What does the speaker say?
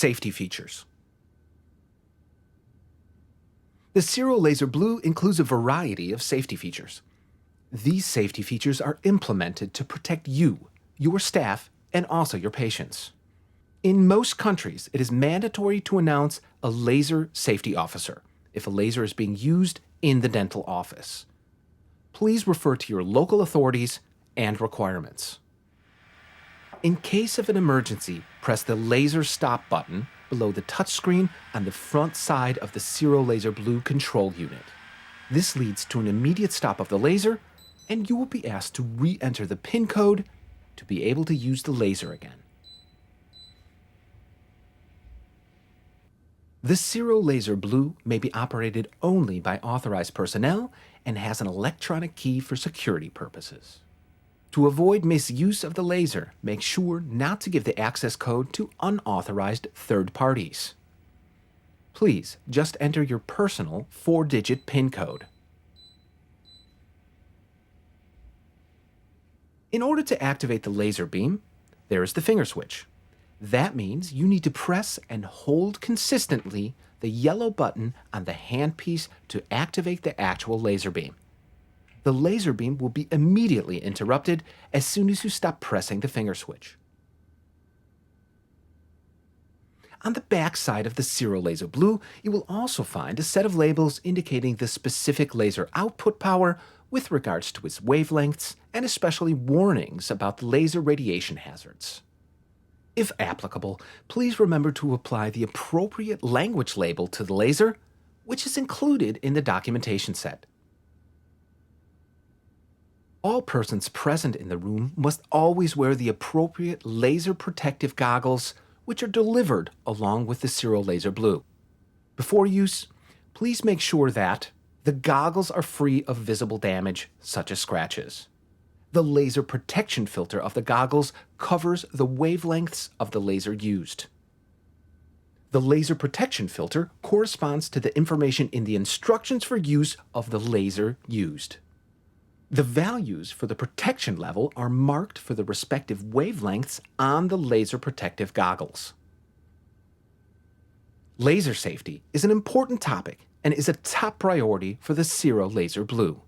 Safety features. The Ciro Laser Blue includes a variety of safety features. These safety features are implemented to protect you, your staff, and also your patients. In most countries, it is mandatory to announce a laser safety officer if a laser is being used in the dental office. Please refer to your local authorities and requirements. In case of an emergency, press the laser stop button below the touchscreen on the front side of the Ciro Laser Blue control unit. This leads to an immediate stop of the laser, and you will be asked to re-enter the PIN code to be able to use the laser again. The Ciro Laser Blue may be operated only by authorized personnel and has an electronic key for security purposes. To avoid misuse of the laser, make sure not to give the access code to unauthorized third parties. Please just enter your personal 4-digit PIN code. In order to activate the laser beam, there is the finger switch. That means you need to press and hold consistently the yellow button on the handpiece to activate the actual laser beam. The laser beam will be immediately interrupted as soon as you stop pressing the finger switch. On the back side of the Ciro Laser Blue, you will also find a set of labels indicating the specific laser output power with regards to its wavelengths and especially warnings about the laser radiation hazards. If applicable, please remember to apply the appropriate language label to the laser, which is included in the documentation set. All persons present in the room must always wear the appropriate laser protective goggles, which are delivered along with the Ciro Laser Blue. Before use, please make sure that the goggles are free of visible damage, such as scratches. The laser protection filter of the goggles covers the wavelengths of the laser used. The laser protection filter corresponds to the information in the instructions for use of the laser used. The values for the protection level are marked for the respective wavelengths on the laser protective goggles. Laser safety is an important topic and is a top priority for the Ciro Laser Blue.